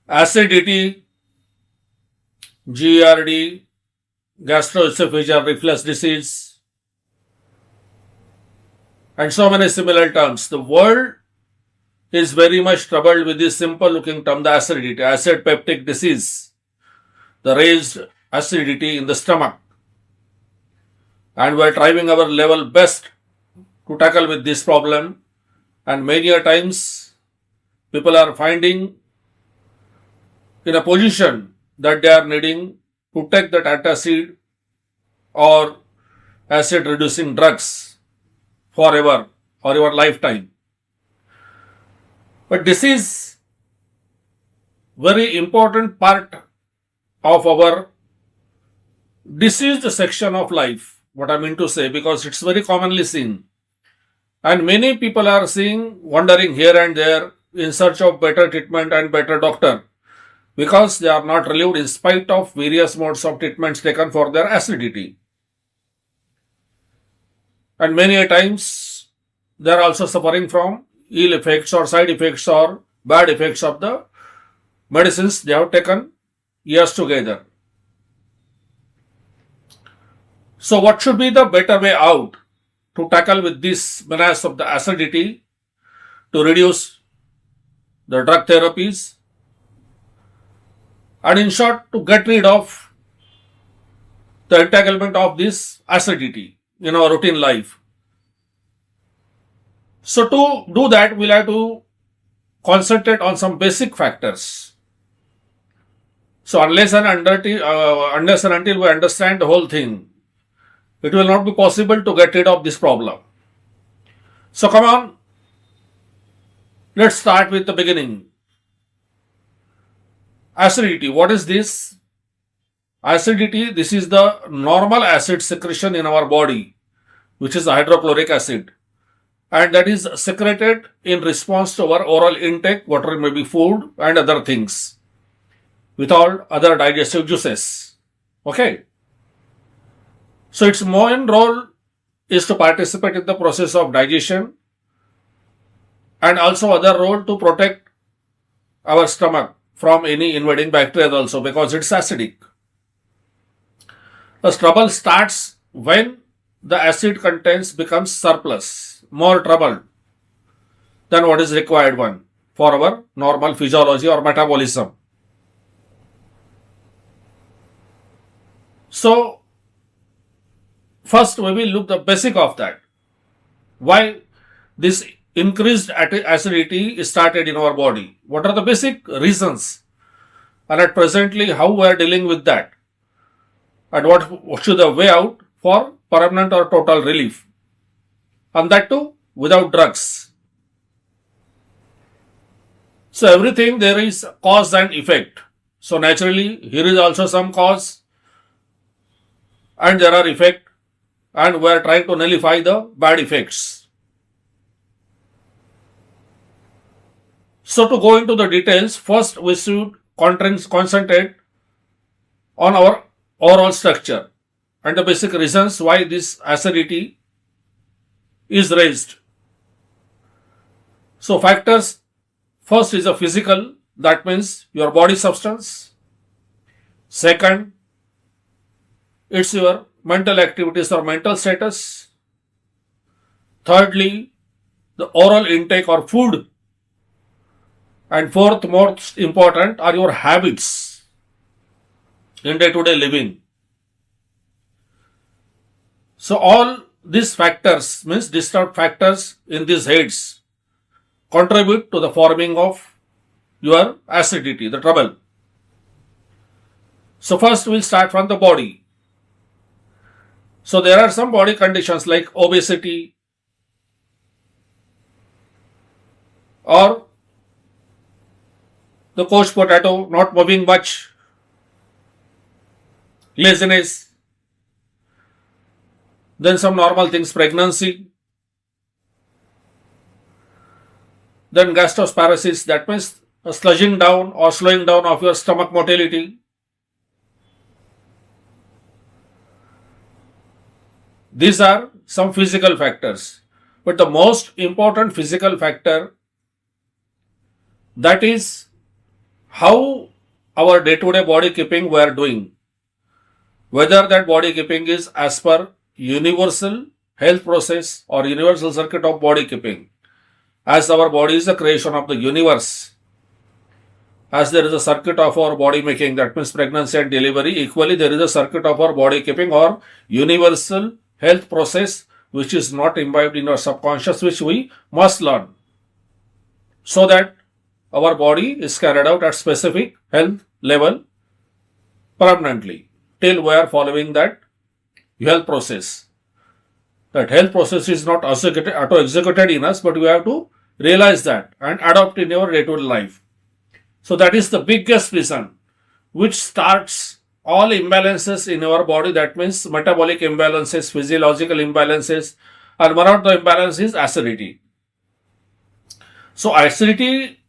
acidity, GERD, gastroesophageal reflux disease, and so many similar terms. The world is very much troubled with this simple looking term, the acidity, acid peptic disease, the raised acidity in the stomach. And we are trying our level best to tackle with this problem. And many a times people are finding in a position that they are needing to take that antacid or acid reducing drugs forever or your lifetime. But this is very important part of our diseased section of life, what I mean to say, because it's very commonly seen. And many people are wandering here and there in search of better treatment and better doctor because they are not relieved in spite of various modes of treatments taken for their acidity. And many a times they are also suffering from ill effects or side effects or bad effects of the medicines they have taken years together. So what should be the better way out to tackle with this menace of the acidity, to reduce the drug therapies, and in short to get rid of the entanglement of this acidity in our routine life? So to do that, we'll have to concentrate on some basic factors. So unless and until we understand the whole thing, it will not be possible to get rid of this problem. So come on, let's start with the beginning. Acidity, what is this? Acidity, this is the normal acid secretion in our body, which is hydrochloric acid, and that is secreted in response to our oral intake, whatever may be food and other things, with all other digestive juices. Okay. So its main role is to participate in the process of digestion and also other role to protect our stomach from any invading bacteria also, because it's acidic. The trouble starts when the acid contents becomes surplus, more trouble than what is required one for our normal physiology or metabolism. So first we will look the basic of that. Why this increased acidity is started in our body? What are the basic reasons? And at presently how we are dealing with that? And what should the way out for permanent or total relief? And that too without drugs. So everything there is cause and effect. So naturally here is also some cause and there are effect, and we are trying to nullify the bad effects. So to go into the details, first we should concentrate on our overall structure and the basic reasons why this acidity is raised. So factors, first is a physical, that means your body substance. Second, it's your mental activities or mental status. Thirdly, the oral intake or food. And fourth, most important, are your habits in day-to-day living. So all these factors, means disturbed factors in these heads, contribute to the forming of your acidity, the trouble. So first we'll start from the body. So there are some body conditions like obesity or the couch potato, not moving much, laziness, then some normal things, pregnancy, then gastroparesis, that means a sludging down or slowing down of your stomach motility. These are some physical factors. But the most important physical factor, that is how our day-to-day body keeping we are doing, whether that body keeping is as per universal health process or universal circuit of body keeping. As our body is a creation of the universe, as there is a circuit of our body making, that means pregnancy and delivery, equally there is a circuit of our body keeping or universal health process which is not imbibed in our subconscious, which we must learn so that our body is carried out at specific health level permanently till we are following that health process. That health process is not auto-executed in us, but we have to realize that and adopt in your day-to-day life. So that is the biggest reason which starts all imbalances in our body. That means metabolic imbalances, physiological imbalances, and one of the imbalance is acidity. So acidity,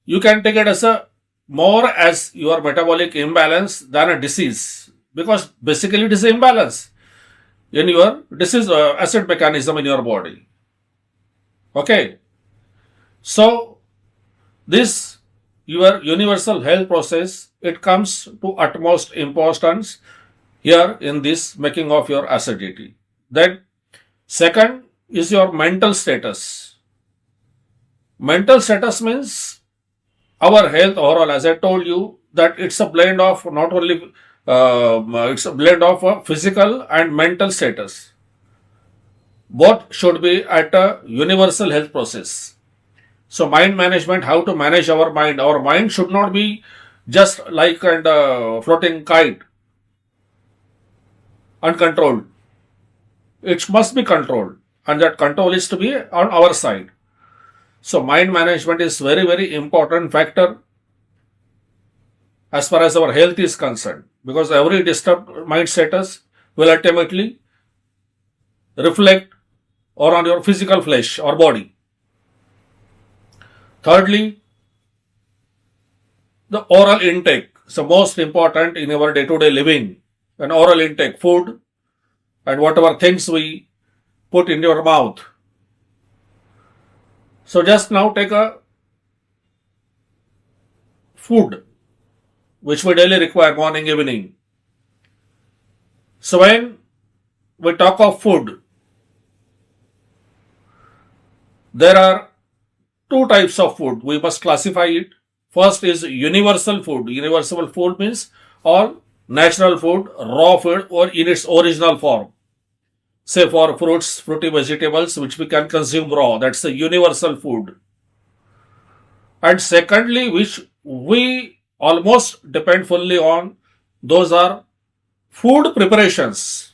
you can take it as a more as your metabolic imbalance than a disease, because basically it is an imbalance in your disease acid mechanism in your body. Okay. So this your universal health process, it comes to utmost importance here in this making of your acidity. Then second is your mental status. Mental status means our health overall, as I told you, that it's a blend of not only it's a blend of physical and mental status. Both should be at a universal health process. So mind management, how to manage our mind. Our mind should not be just like a floating kite, uncontrolled. It must be controlled, and that control is to be on our side. So mind management is very, very important factor as far as our health is concerned, because every disturbed mind status will ultimately reflect or on your physical flesh or body. Thirdly, the oral intake is the most important in our day-to-day living. An oral intake, food and whatever things we put in your mouth. So just now take a food which we daily require morning, evening. So when we talk of food, there are two types of food. We must classify it. First is universal food. Universal food means all natural food, raw food or in its original form. Say for fruits, fruity vegetables which we can consume raw. That's the universal food. And secondly, which we almost depend fully on, those are food preparations.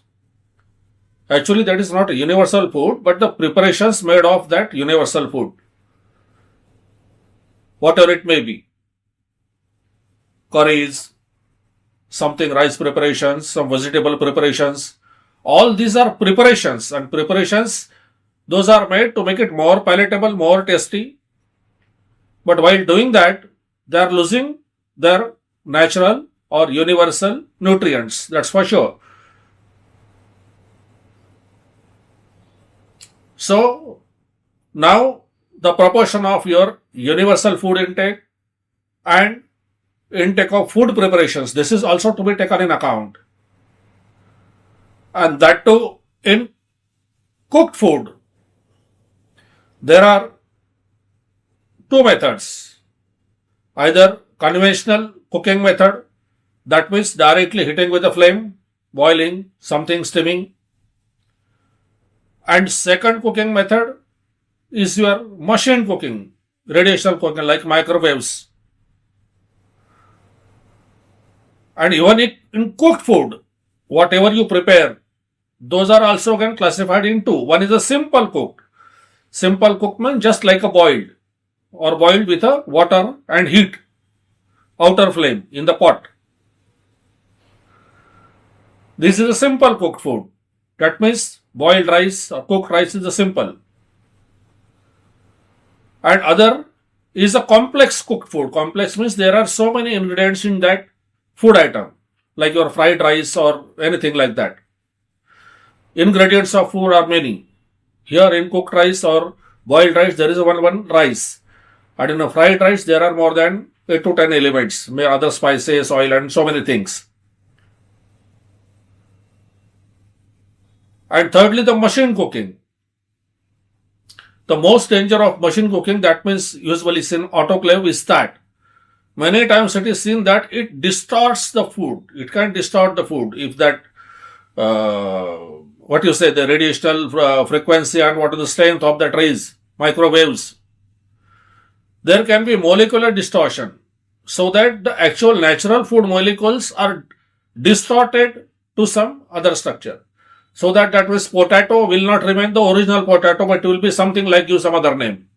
Actually, that is not a universal food, but the preparations made of that universal food. Whatever it may be. Curries, something rice preparations, some vegetable preparations. All these are preparations, and preparations, those are made to make it more palatable, more tasty. But while doing that, they are losing their natural or universal nutrients. That's for sure. So now the proportion of your universal food intake and intake of food preparations, this is also to be taken in account. And that too in cooked food. There are two methods. Either conventional cooking method, that means directly heating with the flame, boiling, something steaming. And second cooking method is your machine cooking, raditional cooking like microwaves. And even in cooked food, whatever you prepare, those are also again classified into. One is a simple cooked. Simple cooked means just like a boiled or boiled with a water and heat, outer flame in the pot. This is a simple cooked food. That means boiled rice or cooked rice is a simple. And other is a complex cooked food. Complex means there are so many ingredients in that food item, like your fried rice or anything like that. Ingredients of food are many. Here in cooked rice or boiled rice, there is one rice. And in a fried rice, there are more than 8 to 10 elements, other spices, oil, and so many things. And thirdly, the machine cooking. The most danger of machine cooking, that means usually seen autoclave, is that many times it is seen that it distorts the food. It can distort the food if that, the radiational frequency and what is the strength of that rays, microwaves. There can be molecular distortion so that the actual natural food molecules are distorted to some other structure. So that means potato will not remain the original potato, but it will be something like some other name.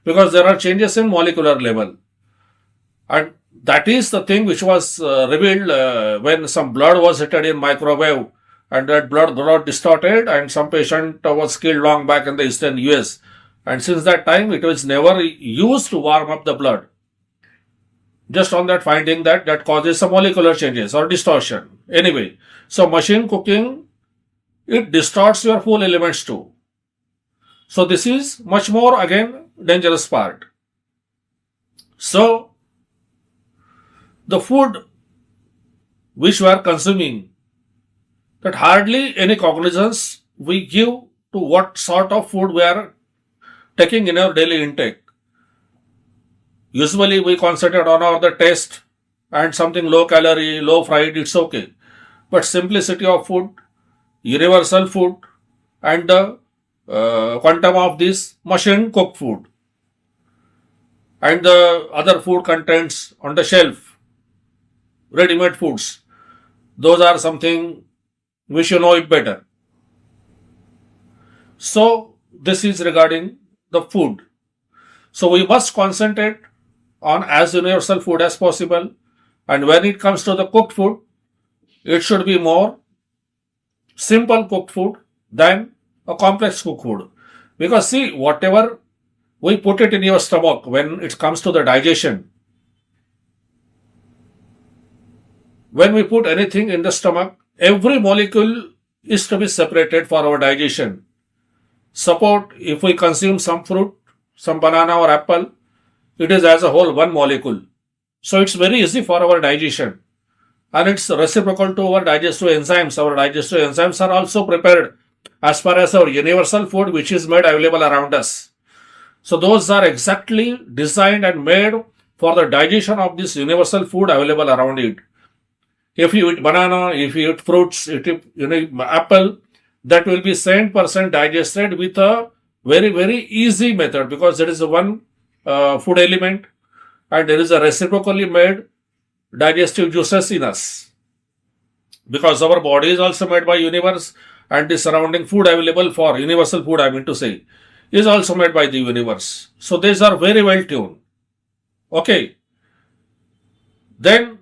Because there are changes in molecular level. And that is the thing which was revealed when some blood was heated in microwave and that blood got distorted and some patient was killed long back in the eastern US. And since that time, it was never used to warm up the blood. Just on that finding that causes some molecular changes or distortion. Anyway, so machine cooking, it distorts your full elements too. So this is much more, again, dangerous part. So, the food which we are consuming, that hardly any cognizance we give to what sort of food we are taking in our daily intake. Usually we concentrate on the taste and something low calorie, low fried, it's okay. But simplicity of food, universal food, and the quantum of this machine cooked food and the other food contents on the shelf, ready-made foods, those are something we should know it better. So this is regarding the food. So we must concentrate on as universal food as possible, and when it comes to the cooked food, it should be more simple cooked food than a complex cooked food. Because see, whatever we put it in your stomach when it comes to the digestion, when we put anything in the stomach, every molecule is to be separated for our digestion. Suppose if we consume some fruit, some banana or apple, it is as a whole one molecule. So it's very easy for our digestion. And it's reciprocal to our digestive enzymes. Our digestive enzymes are also prepared as far as our universal food which is made available around us. So those are exactly designed and made for the digestion of this universal food available around it. If you eat banana, if you eat fruits, if you eat apple, that will be 100% digested with a very, very easy method because there is a one food element and there is a reciprocally made digestive juices in us. Because our body is also made by universe and the surrounding food available for universal food, I mean to say, is also made by the universe. So these are very well tuned. Okay. Then,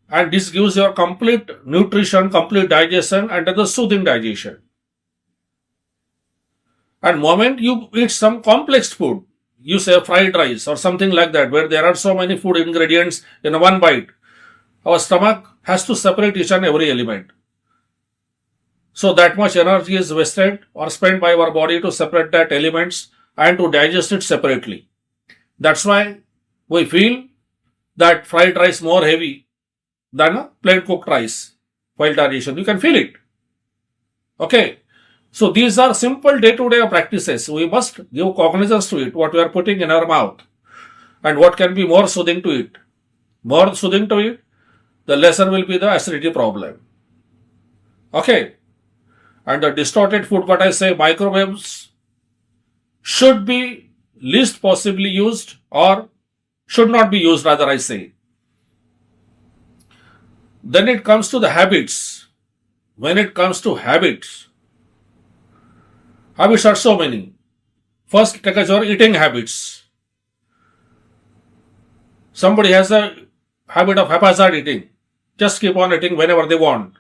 and this gives your complete nutrition, complete digestion and the soothing digestion. And moment you eat some complex food, you say fried rice or something like that, where there are so many food ingredients in one bite, our stomach has to separate each and every element. So that much energy is wasted or spent by our body to separate that elements and to digest it separately. That's why we feel that fried rice more heavy than a plain cooked rice while digestion. You can feel it. Okay. So these are simple day-to-day practices. We must give cognizance to it, what we are putting in our mouth and what can be more soothing to it. More soothing to it, the lesser will be the acidity problem. Okay. And the distorted food, what I say, microwaves should be least possibly used or should not be used, rather I say. Then it comes to the habits. When it comes to habits are so many. First, take as your eating habits. Somebody has a habit of haphazard eating. Just keep on eating whenever they want.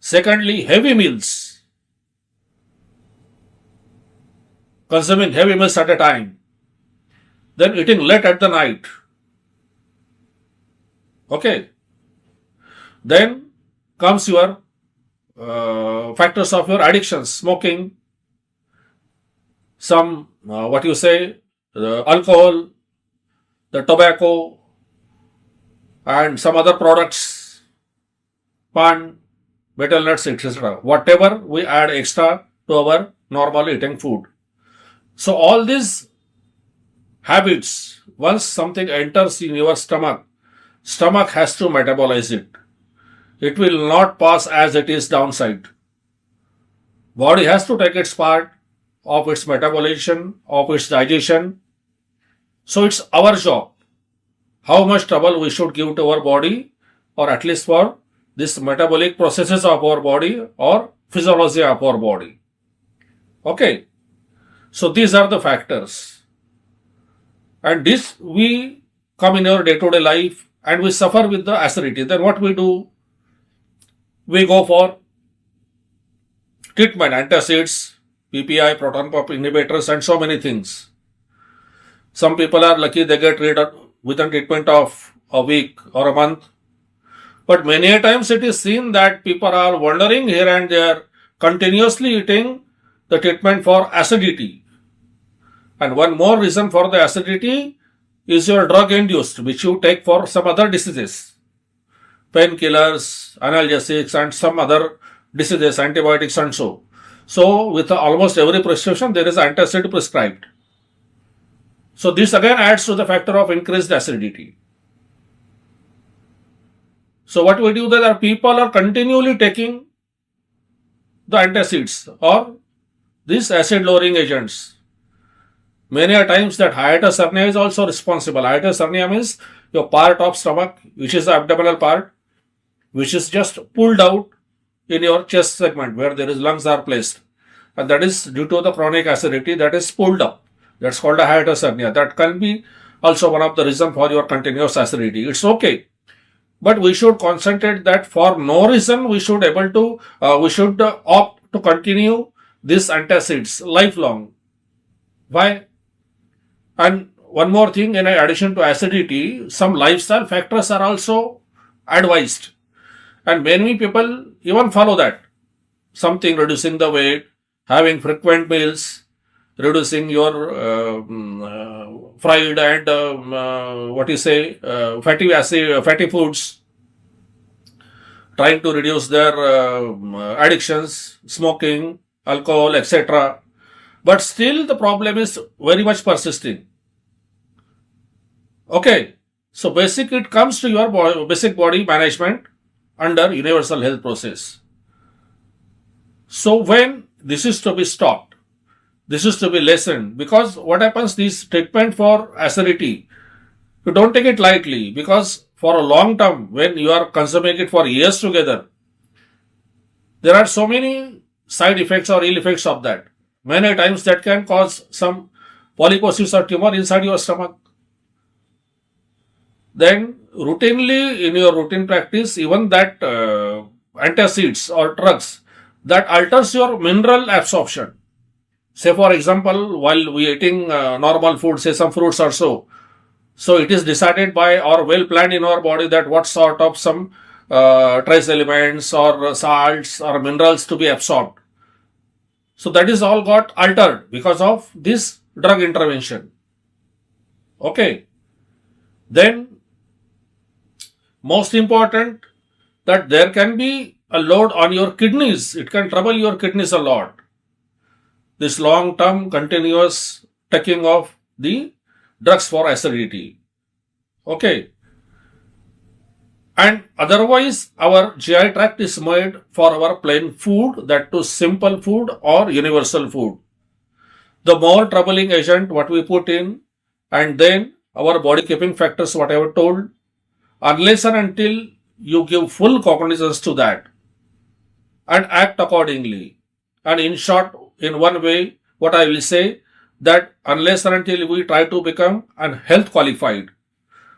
Secondly, heavy meals. Consuming heavy meals at a time. Then eating late at the night. Okay. Then comes your factors of your addictions, smoking, some, alcohol, the tobacco, and some other products, pan, betel nuts, etc. Whatever we add extra to our normal eating food. So all these habits, once something enters in your stomach has to metabolize it. It will not pass as it is downside. Body has to take its part of its metabolism, of its digestion. So it's our job. How much trouble we should give to our body, or at least for this metabolic processes of our body or physiology of our body. Okay. So these are the factors. And this we come in our day-to-day life and we suffer with the acidity. Then what we do? We go for treatment, antacids, PPI, proton pump inhibitors, and so many things. Some people are lucky they get rid of within treatment of a week or a month. But many a times it is seen that people are wandering here and there, continuously eating the treatment for acidity. And one more reason for the acidity is your drug induced, which you take for some other diseases. Painkillers, analgesics, and some other diseases, antibiotics and so. So, with almost every prescription, there is antacid prescribed. So, this again adds to the factor of increased acidity. So, what we do that people are continually taking the antacids or these acid lowering agents. Many a times that hiatus hernia is also responsible. Hiatus hernia means your part of stomach, which is the abdominal part, which is just pulled out in your chest segment where there is lungs are placed. And that is due to the chronic acidity that is pulled up. That's called a hiatus hernia. That can be also one of the reasons for your continuous acidity. It's okay. But we should concentrate that for no reason we should opt to continue these antacids lifelong. Why? And one more thing, in addition to acidity, some lifestyle factors are also advised. And many people even follow that. Something reducing the weight, having frequent meals, reducing your fried and fatty foods, trying to reduce their addictions, smoking, alcohol, etc. But still the problem is very much persisting. Okay, so it comes to your basic body management under universal health process. So when this is to be stopped, this is to be lessened, because what happens, this treatment for acidity, you don't take it lightly, because for a long term, when you are consuming it for years together, there are so many side effects or ill effects of that. Many times that can cause some polyposis or tumor inside your stomach. Then routinely in your routine practice, even that antacids or drugs that alters your mineral absorption. Say for example, while we eating normal food, say some fruits or so it is decided by or well planned in our body that what sort of some trace elements or salts or minerals to be absorbed. So that is all got altered because of this drug intervention. Okay. Then most important, that there can be a load on your kidneys. It can trouble your kidneys a lot. This long-term continuous taking of the drugs for acidity. Okay. And otherwise, our GI tract is made for our plain food, that to simple food or universal food. The more troubling agent what we put in, and then our body keeping factors, what I have told, unless and until you give full cognizance to that and act accordingly. And in short, in one way, what I will say, that unless and until we try to become health qualified.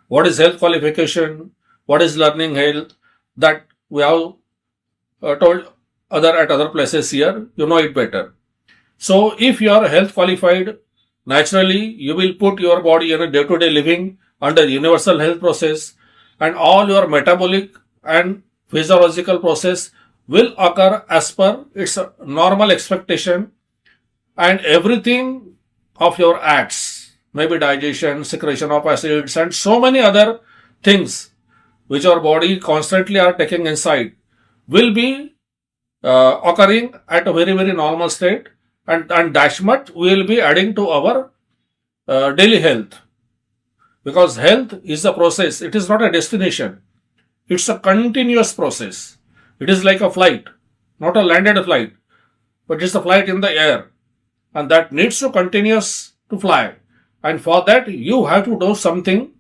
What is health qualification? What is learning health? That we have told at other places here, you know it better. So if you are health qualified, naturally you will put your body in a day-to-day living under universal health process, and all your metabolic and physiological process will occur as per its normal expectation, and everything of your acts, maybe digestion, secretion of acids, and so many other things which our body constantly are taking inside, will be occurring at a very, very normal state, and that much we will be adding to our daily health. Because health is a process, it is not a destination. It's a continuous process. It is like a flight, not a landed flight, but it's a flight in the air, and that needs to continuous to fly. And for that, you have to do something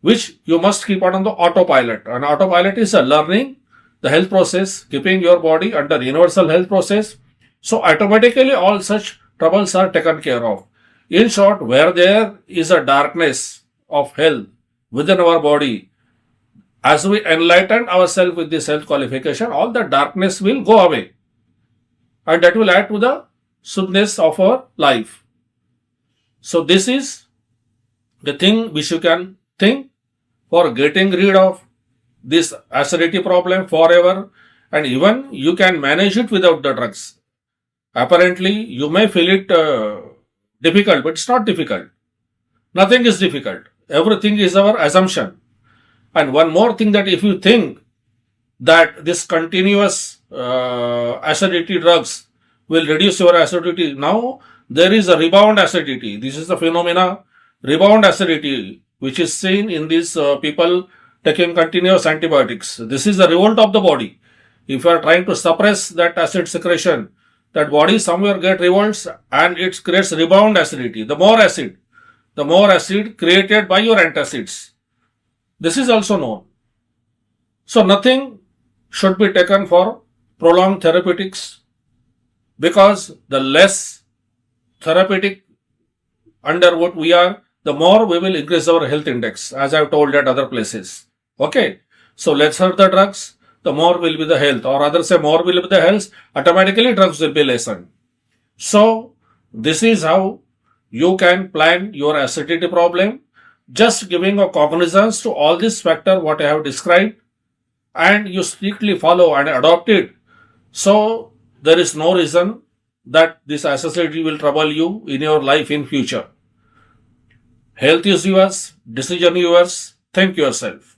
which you must keep on the autopilot. And autopilot is a learning the health process, keeping your body under universal health process. So automatically all such troubles are taken care of. In short, where there is a darkness of health within our body, as we enlighten ourselves with this health qualification, all the darkness will go away. And that will add to the soothness of our life. So this is the thing which you can think for getting rid of this acidity problem forever, and even you can manage it without the drugs. Apparently, you may feel it difficult, but it's not difficult. Nothing is difficult. Everything is our assumption. And one more thing, that if you think that this continuous acidity drugs will reduce your acidity, now there is a rebound acidity. This is the phenomena, rebound acidity, which is seen in these people taking continuous antibiotics. This is the revolt of the body. If you are trying to suppress that acid secretion, that body somewhere get revolts and it creates rebound acidity. The more acid created by your antacids. This is also known. So nothing should be taken for prolonged therapeutics, because the less therapeutic under what we are, the more we will increase our health index, as I have told at other places. Okay, so lesser the drugs, the more will be the health, or others say more will be the health, automatically drugs will be lessened. So this is how you can plan your acidity problem, just giving a cognizance to all this factor what I have described, and you strictly follow and adopt it. So there is no reason that this acidity will trouble you in your life in future. Health is yours, decision yours. Think yourself.